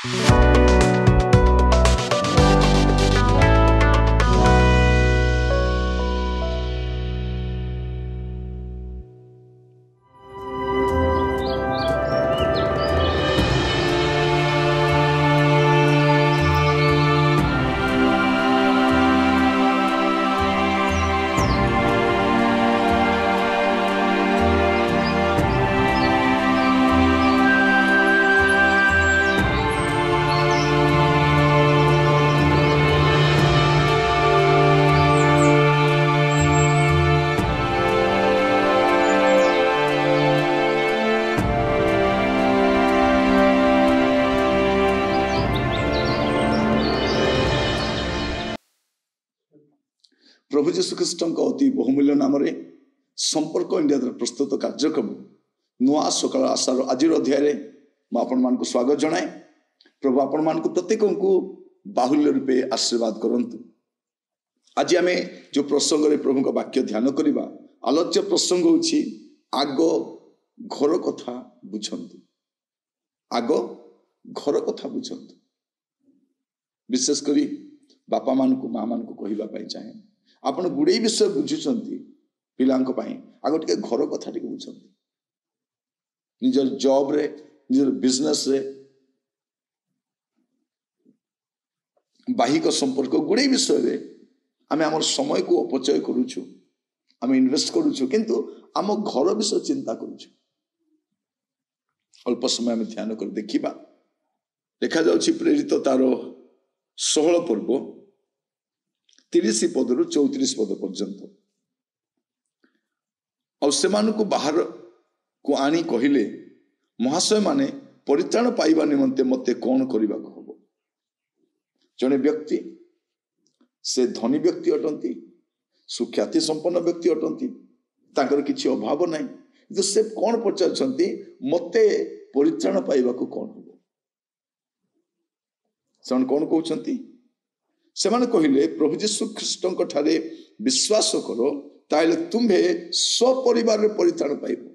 प्रभु जीशु ख्रीष्ट अति बहुमूल्य नाम संपर्क इंडिया द्वारा प्रस्तुत कार्यक्रम नुआ सकाल आशार आज अध्याय आपण स्वागत जनाए। प्रभु आपण मान प्रत्येक को बाहुल्य रूपे आशीर्वाद करंतु। आज आम जो प्रसंग रे प्रभु का वाक्य ध्यान करवा आलोच्य प्रसंग होछि आग घर कथा बुझंतु। आग घर कथा बुझंतु। विशेष करी बापा मान को माँ मान को कहवा चाहे आपण गुड़े विषय बुझुंट पिलांक आग टे घर कथा टे बुझंतु। निजर जॉब रे निजर बिजनेस रे बाहिक संपर्क गुड़े विषय रे आमे आमर समय को अपचय करूछु, आमे इन्वेस्ट करूछु, किंतु आम घर विषय चिंता करूछु। अल्प समय आमे ध्यान कर देखिबा देखा जाउछि प्रेरित तार 16 पर्व 30 पदरु 34 पद पर्यंत और सेमान को बाहर को आनी कहिले महाशय माने परित्राण पाइबा निमंते मते कौन करबा हबो। जने व्यक्ति से धनी व्यक्ति अटंती, सुख्याति संपन्न व्यक्ति अटंती, ताकर किछि अभाव नाही, तो से कौन पचारछंती मते परित्राण पाइबा को कौन हबो। सन कौन कहउछंती सेमाने कहिले प्रभु जीशु ख्रीष्टଙ୍କ ठारे विश्वास करो ताइले तुम्हे स्वपरिवार रे परित्राण पाइबो।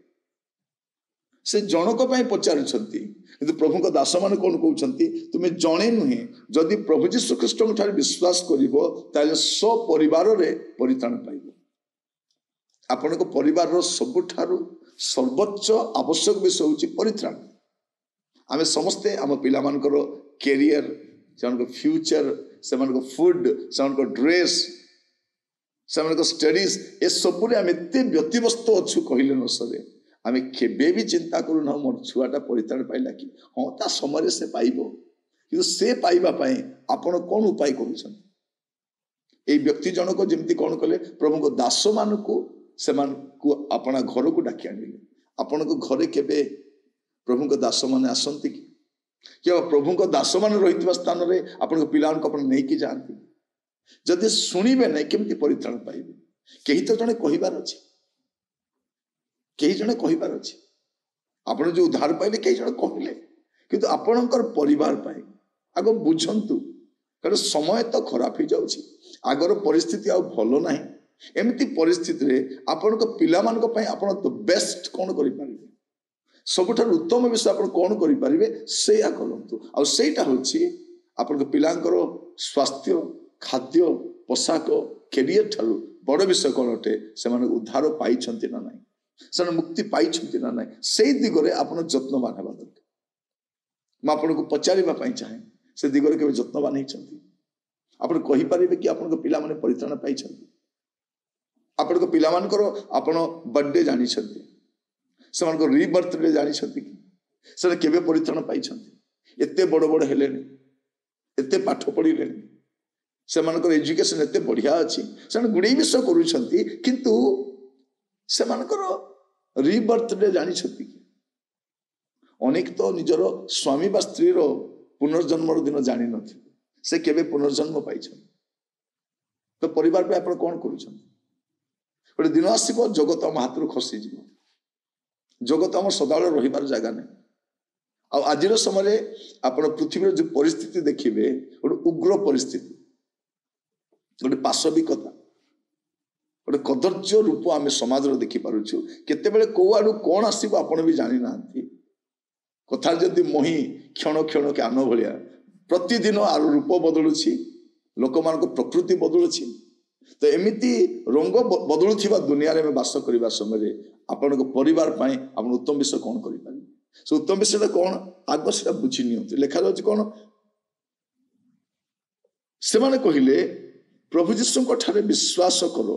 से जनक पई पचारछंती किंतु प्रभु का दास मान कौन कहउछंती तुमे जणे नुहे जदि प्रभु जीशु ख्रीष्टଙ୍କ ठारे विश्वास करिवो ताइले स्वपरिवार रे परित्राण पाइबो। आपनको परिवार रो सबुठारु सर्वोच्च आवश्यक विषय होछि परित्राण। आमे समस्ते आम पिला मानकर कैरियर से फ्यूचर से फूड से ड्रेस से स्टडीज ए सब आम एत व्यतिव्यस्त अच्छु कहले न सरे। आम केबे भी चिंता करू ना मोर छुआटा परित्राण पाइला कि हाँ ता समय से पाइबो, किंतु से पाइबा पई आपण कौन उपाय करूछन। ए व्यक्ति जनक जेमती कौन कले प्रभु को दास मान को सेमान को अपना घर को डाकी आनिले। आपण को घरे केबे प्रभु को दास माने आसंती कि क्या प्रभु को दास मान रही स्थान में आपण पिला नहीं कि जाती जदि शुणवे ना केमती परित्राण पाइबे। कहीं तो जड़े कहबार अच्छे, कहीं जड़े कहबार अच्छे आपण जो उद्धार पाइले कहीं जड़े कहले, किंतु आपणकर परिवार पाए आग बुझंतु। कारण समय तो खराब हो जाउछि, आगर परिस्थिति आ भलो नाही। एमती परिस्थिति रे आपण को पिला मान को पई आपण तो बेस्ट कौन करि पारिबे, सबुठार उत्तम विषय आप कौन करें से करूँ। आ सेटा होछि आपण पिलांकर स्वास्थ्य खाद्य पोशाक कैरियर ठारू बड़ विषय कौन अटे से उद्धार पाई ना ना से मुक्ति पाई ना ना से दिगरे आप जत्नवान हेबा दरकार। मैं आपन को पचारिबा चाहे से दिगरे के जत्नवान होती आप कहींपारे कि आपण पिला माने परित्राण पाई आपण पिला मानकर आपण बर्थडे जानी से रिबर्थ जानी से केबे परित्राण पाई एते बड़ बड़ हेले एते पाठ पढ़िले से एजुकेशन एते बढ़िया अच्छी से गुड़े विषय करूछंती किंतु से रिबर्थ जानी अनेक तो निजर स्वामी बा स्त्री रो पुनर्जन्म दिन जानी नथि से केबे पुनर्जन्म पाई। तो परिवार पे आप कौन करूछंती गोटे दिन आसब जगत आम हाथ खसी जीव। जगत आम सदाबले रहीबार जगह नहीं। आज समय आप पृथ्वी जो परिस्थिति देखिए गोटे उग्र परिस्थिति, गोटे पाशविकता, गोटे कदर्य रूप आम समाज देखी पारुछु। केतेबेले को आडू कौन आसीबो आपण भी जानी नांती। कथा जदि मही क्षण क्षण के आन भाया प्रतिदिन आर रूप बदलुची लोक मान प्रकृति बदलुची तो एमती रंग बदलुवा दुनिया में बास करने समय आपण परिवार आप उत्तम विषय कौन करें से उत्तम विषय कौन आग से बुझी नि लिखा जाऊँ कौन से कहले प्रभु जीशु ठारे विश्वास कर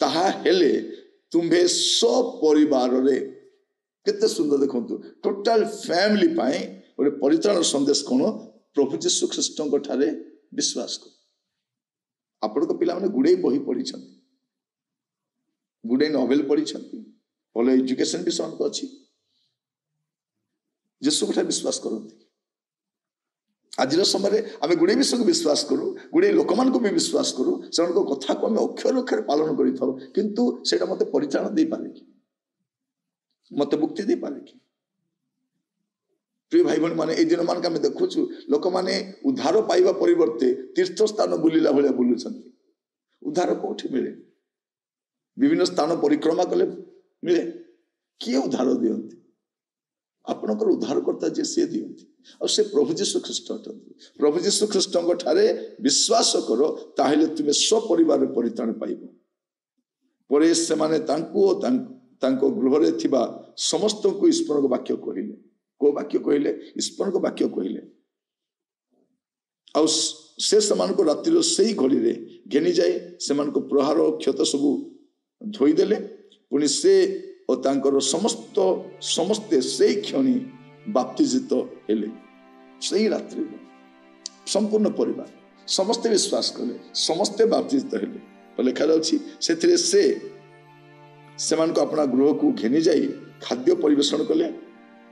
ताहा हेले तुम्भे सपरिवार केते सुंदर देखो टोटाल फैमिली गोटे परित्राण संदेश कौन प्रभु जीशु ख्रीष्ट ठारे विश्वास कर आपण पिला माने गुड़े बही पढ़ी गुड़े नोवेल पढ़ी भल एजुकेशन भी से अच्छी जीशु ठारे विश्वास करते आज समय आम गुड़े विषय को विश्वास करूँ गुड़े लोक मान भी विश्वास करूँ से कथा को आम अक्षर अक्षर पालन करूँ मत परित्राण दे पारे कि मत मुक्ति दे पारे कि प्रिय भाई भाई माने दिन मान आम देखु लोक मैंने उद्धार पाइबा परिवर्ते तीर्थ स्थान बुलिला भाया बुलूं उद्धार कौटी मिले विभिन्न स्थान परिक्रमा कले मिले किए उद्धार दियंती आपणकर उद्धारकर्ता जे सी दियंती और से प्रभु जीशु ख्रीष्ट अटंती प्रभु जीशु ख्रीष्ट ठारे विश्वास कर ताहेले तुमे सपरिवार परित्राण पाइब परे से माने तांको गृह रे थिबा समस्त को ईश्वर वाक्य कहले को वाक्य कहले ईश्वर को वाक्य कहले आ से समान को रातिर से घड़ी रे घेनी जाए समान को प्रहार क्षत सब धोईदेले पुणी से और तांकर समस्त समस्ते से क्षणी बाप्तिजित हेले सही रात्रि संपूर्ण परिवार समस्ते विश्वास कले समस्ते बाप्तिजित हेले तो लिखा जाउछि से मान को अपना गृह को घेनी जाई खाद्य परिवेषण कले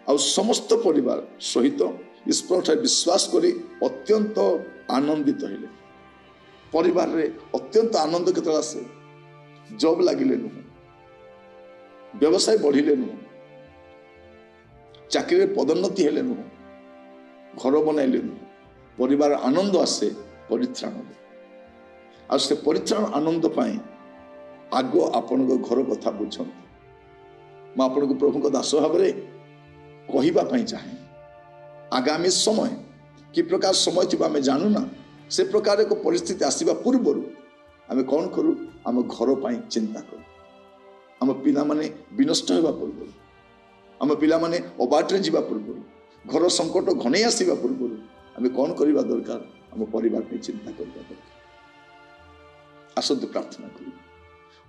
आ समस्त परिवार सहित ईश्वर ठारे विश्वास करी अत्यंत आनंदित हेले परिवार रे अत्यंत आनंद केतला आसे जॉब लागिले नु व्यवसाय बढ़िले नु चाकरी पदोन्नति हेले नु घर बनइले नु परिवार आनंद आसे परित्राण आ से परित्राण आनंद पाए आग आपण घर कथा बुझंत मैं आपण को प्रभु को दास भाव में कहवाई चाहे आगामी समय कि प्रकार समय थी आम जानू ना से प्रकार एक परिस्थिति आसवा पूर्व आम कौन करूँ आम घर पर चिंता करूँ आम पिला माने विनष्ट होगा पूर्व आम पिला माने अबाटे जीवा पूर्व घर संकट घने आसवा पूर्व आम कौन करवा दरकार आम परिवार पे चिंता करवा दरकार आसतु प्रार्थना करूँ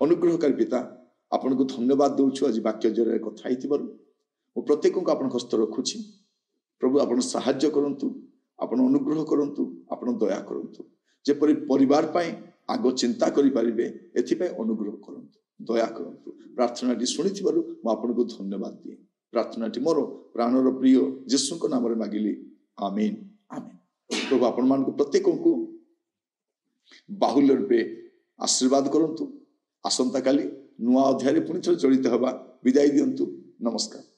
अनुग्रहकारी पिता आपन को धन्यवाद दूँ आज वाक्य जरिए कथा मो प्रत्येक को आप हस्त रखुच्छी प्रभु आप साहाय्य करंतु आपण अनुग्रह करंतु आपण दया करंतु जेपरि परिवार पाए आग चिंता करि परिबे एथिपे अनुग्रह करंतु दया करंतु प्रार्थनाटी शुणी मो आपन को धन्यवाद दिए प्रार्थनाटी मोर प्राणर प्रिय यीशु को नाम रे मागिली आमीन आमीन प्रभु आपण मान को प्रत्येक को बाहुल्य रूपे आशीर्वाद करंतु आसंता काली नुआ अध्याय पुणी थे जड़ित हवा विदाय दियंतु नमस्कार।